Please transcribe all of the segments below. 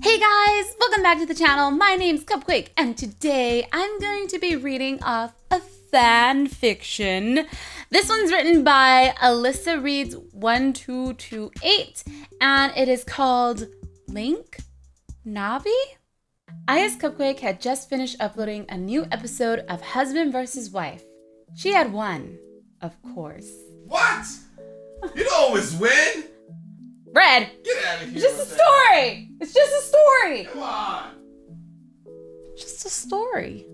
Hey guys, welcome back to the channel. My name's Cupquake, and today I'm going to be reading off a fan fiction. This one's written by Alyssa Reads 1228, and it is called Navi? iHasCupquake had just finished uploading a new episode of Husband vs. Wife. She had won, of course. What? You don't always win. Red, Get out of here. it's just a story. It's just a story. Come on. Just a story.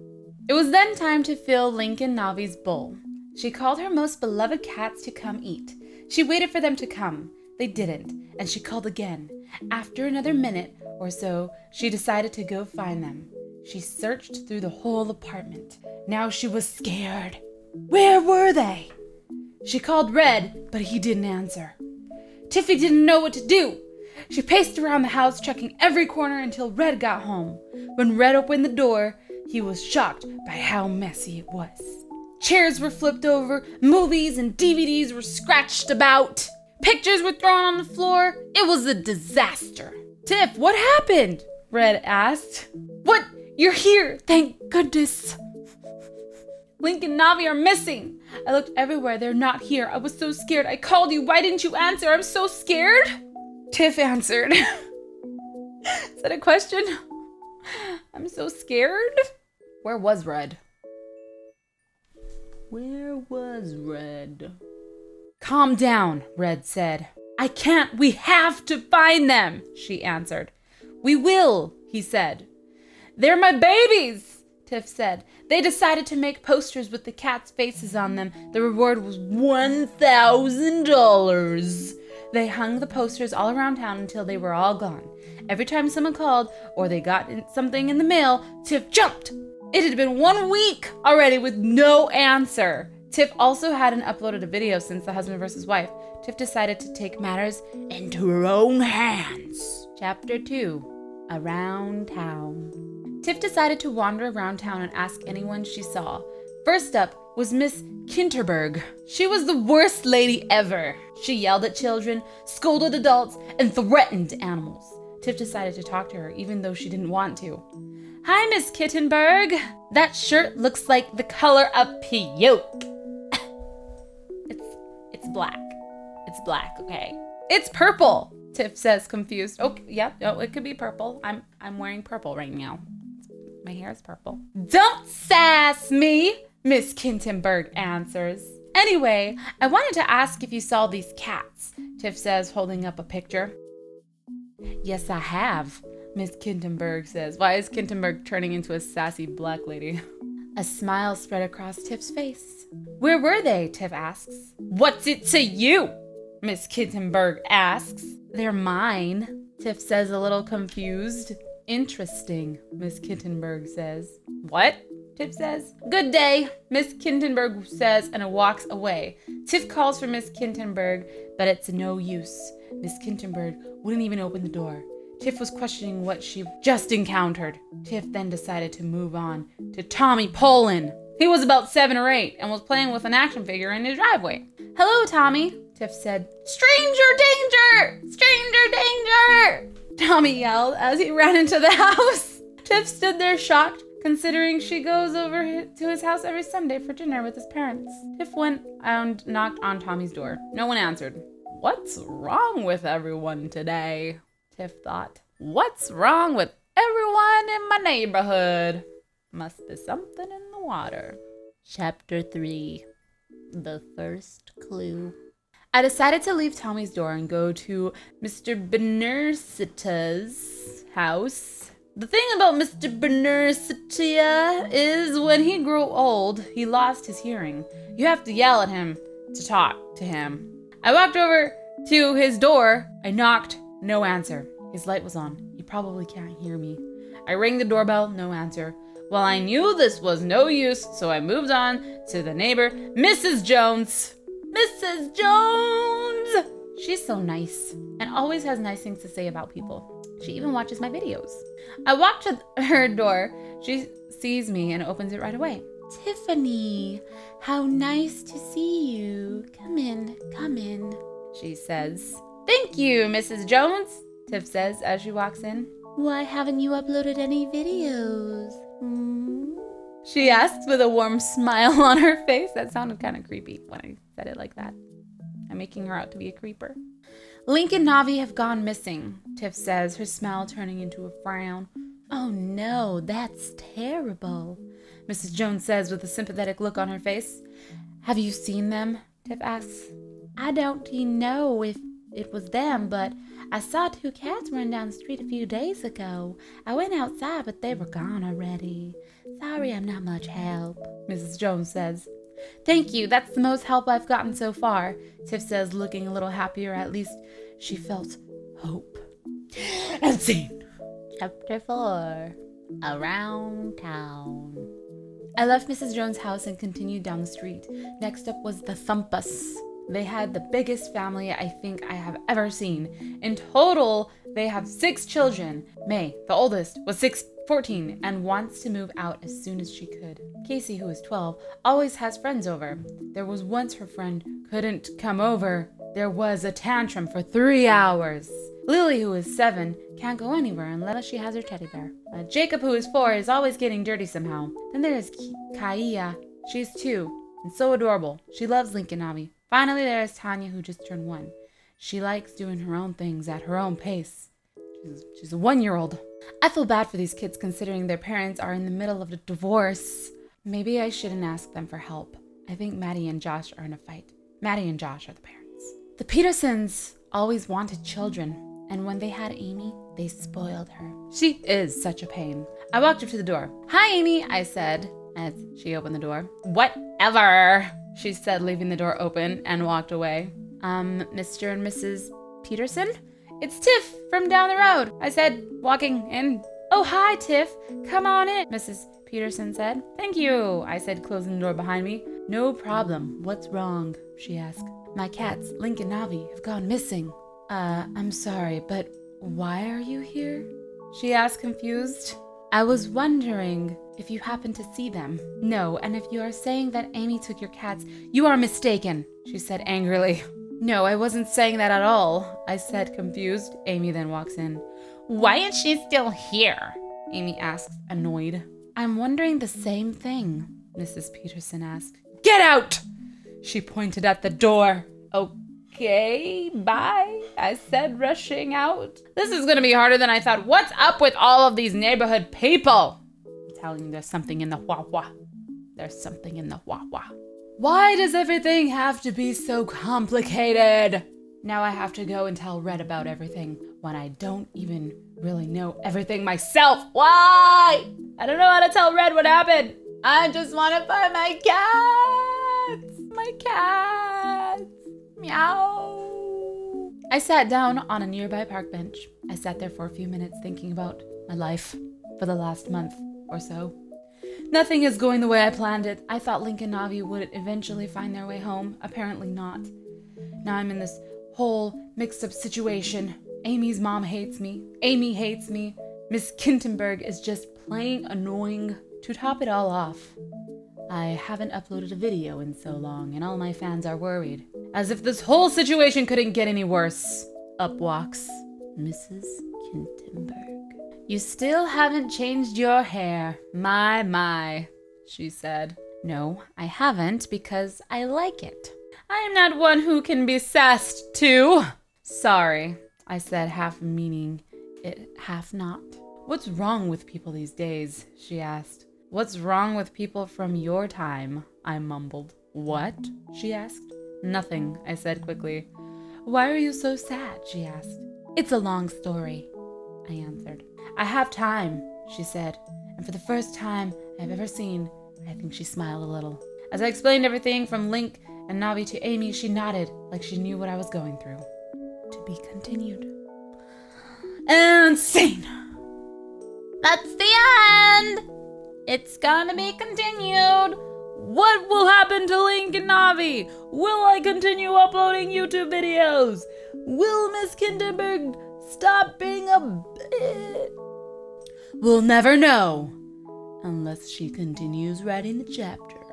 It was then time to fill Lincoln Navi's bowl. She called her most beloved cats to come eat. She waited for them to come. They didn't, and she called again. After another minute or so, she decided to go find them. She searched through the whole apartment. Now she was scared. Where were they? She called Red, but he didn't answer. Tiffy didn't know what to do. She paced around the house, checking every corner until Red got home. When Red opened the door, he was shocked by how messy it was. Chairs were flipped over, movies and DVDs were scratched about. Pictures were thrown on the floor. It was a disaster. Tiff, what happened? Red asked. What? You're here, thank goodness. Lincoln and Navi are missing. I looked everywhere. They're not here. I was so scared. I called you. Why didn't you answer? I'm so scared. Tiff answered. Is that a question? I'm so scared. Where was Red? Where was Red? Calm down, Red said. I can't. We have to find them, she answered. We will, he said. They're my babies, Tiff said. They decided to make posters with the cats' faces on them. The reward was $1,000. They hung the posters all around town until they were all gone. Every time someone called or they got something in the mail, Tiff jumped. It had been 1 week already with no answer. Tiff also hadn't uploaded a video since the Husband vs. Wife. Tiff decided to take matters into her own hands. Chapter 2, Around Town. Tiff decided to wander around town and ask anyone she saw. First up was Miss Kinterberg. She was the worst lady ever. She yelled at children, scolded adults, and threatened animals. Tiff decided to talk to her, even though she didn't want to. Hi, Miss Kittenberg. That shirt looks like the color of puke. It's black. It's black, okay? It's purple, Tiff says, confused. Okay, yeah, no, it could be purple. I'm wearing purple right now. My hair is purple. Don't sass me, Miss Kintenberg answers. Anyway, I wanted to ask if you saw these cats, Tiff says, holding up a picture. Yes, I have, Miss Kintenberg says. Why is Kintenberg turning into a sassy black lady? A smile spread across Tiff's face. Where were they? Tiff asks. What's it to you? Miss Kintenberg asks. They're mine, Tiff says, a little confused. Interesting, Miss Kittenberg says. What? Tiff says. Good day, Miss Kintenberg says, and walks away. Tiff calls for Miss Kintenberg, but it's no use. Miss Kintenberg wouldn't even open the door. Tiff was questioning what she just encountered. Tiff then decided to move on to Tommy Poland. He was about 7 or 8 and was playing with an action figure in his driveway. Hello, Tommy, Tiff said. Stranger danger! Stranger danger! Tommy yelled as he ran into the house. Tiff stood there shocked, considering she goes over to his house every Sunday for dinner with his parents. Tiff went and knocked on Tommy's door. No one answered. What's wrong with everyone today? Tiff thought. What's wrong with everyone in my neighborhood? Must be something in the water. Chapter 3, The First Clue. I decided to leave Tommy's door and go to Mr. Benersita's house. The thing about Mr. Benersita is when he grew old, he lost his hearing. You have to yell at him to talk to him. I walked over to his door. I knocked, no answer. His light was on. He probably can't hear me. I rang the doorbell, no answer. Well, I knew this was no use, so I moved on to the neighbor, Mrs. Jones. Mrs. Jones! She's so nice and always has nice things to say about people. She even watches my videos. I walk to her door. She sees me and opens it right away. Tiffany, how nice to see you. Come in, she says. Thank you, Mrs. Jones, Tiff says as she walks in. Why haven't you uploaded any videos? She asked with a warm smile on her face. That sounded kind of creepy when I said it like that. I'm making her out to be a creeper. Link and Navi have gone missing, Tiff says, her smile turning into a frown. Oh no, that's terrible, Mrs. Jones says with a sympathetic look on her face. Have you seen them? Tiff asks. I don't know if it was them, but I saw 2 cats run down the street a few days ago. I went outside, but they were gone already. Sorry I'm not much help, Mrs. Jones says. Thank you, that's the most help I've gotten so far, Tiff says, looking a little happier. At least she felt hope. And scene. Chapter 4. Around town. I left Mrs. Jones' house and continued down the street. Next up was the Thumpus. They had the biggest family I think I have ever seen. In total, they have 6 children. May, the oldest, was 14 and wants to move out as soon as she could. Casey, who is 12, always has friends over. There was once her friend couldn't come over. There was a tantrum for 3 hours. Lily, who is 7, can't go anywhere unless she has her teddy bear. Jacob, who is 4, is always getting dirty somehow. Then there is Kaiya. She's 2 and so adorable. She loves Link and Navi. Finally, there is Tanya, who just turned 1. She likes doing her own things at her own pace. She's a 1-year-old. I feel bad for these kids considering their parents are in the middle of a divorce. Maybe I shouldn't ask them for help. I think Maddie and Josh are in a fight. Maddie and Josh are the parents. The Petersons always wanted children, and when they had Amy, they spoiled her. She is such a pain. I walked up to the door. Hi, Amy, I said as she opened the door. Whatever, she said, leaving the door open, and walked away. Mr. and Mrs. Peterson? It's Tiff from down the road, I said, walking in. Oh, hi, Tiff. Come on in, Mrs. Peterson said. Thank you, I said, closing the door behind me. No problem. What's wrong? She asked. My cats, Link and Navi, have gone missing. I'm sorry, but why are you here? She asked, confused. I was wondering if you happened to see them. No, and if you are saying that Amy took your cats, you are mistaken, she said angrily. No, I wasn't saying that at all, I said, confused. Amy then walks in. Why is she still here? Amy asked, annoyed. I'm wondering the same thing, Mrs. Peterson asked. Get out! She pointed at the door. Okay, bye, I said, rushing out. This is gonna be harder than I thought. What's up with all of these neighborhood people? I'm telling you, there's something in the wah-wah. There's something in the wah-wah. Why does everything have to be so complicated? Now I have to go and tell Red about everything when I don't even really know everything myself. Why? I don't know how to tell Red what happened. I just want to find my cats. My cats. Meow. I sat down on a nearby park bench. I sat there for a few minutes thinking about my life for the last month or so. Nothing is going the way I planned it. I thought Link and Navi would eventually find their way home. Apparently not. Now I'm in this whole mixed-up situation. Amy's mom hates me. Amy hates me. Miss Kintenberg is just plain annoying. To top it all off, I haven't uploaded a video in so long, and all my fans are worried. As if this whole situation couldn't get any worse. Up walks Mrs. Kintenberg. You still haven't changed your hair. My, she said. No, I haven't because I like it. I am not one who can be sassed to. Sorry, I said, half meaning it, half not. What's wrong with people these days? She asked. What's wrong with people from your time? I mumbled. What? She asked. Nothing, I said quickly. Why are you so sad? She asked. It's a long story, I answered. I have time, she said, and for the first time I've ever seen, I think she smiled a little. As I explained everything from Link and Navi to Amy, she nodded like she knew what I was going through. To be continued. And scene! That's the end! It's gonna be continued! What will happen to Link and Navi? Will I continue uploading YouTube videos? Will Miss Kinderberg stop being a bitch? We'll never know. Unless she continues writing the chapters.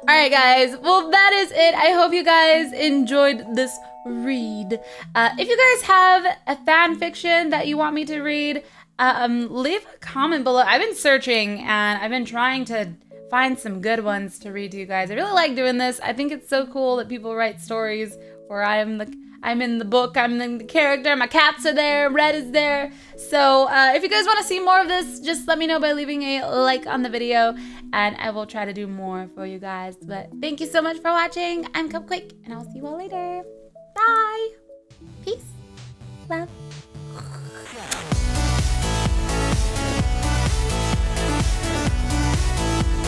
Alright guys, well that is it. I hope you guys enjoyed this read. If you guys have a fan fiction that you want me to read, leave a comment below. I've been searching and I've been trying to find some good ones to read to you guys. I really like doing this. I think it's so cool that people write stories where I'm in the book, I'm in the character, my cats are there, Red is there. So if you guys want to see more of this, just let me know by leaving a like on the video and I will try to do more for you guys. But thank you so much for watching. I'm Cupquake and I'll see you all later.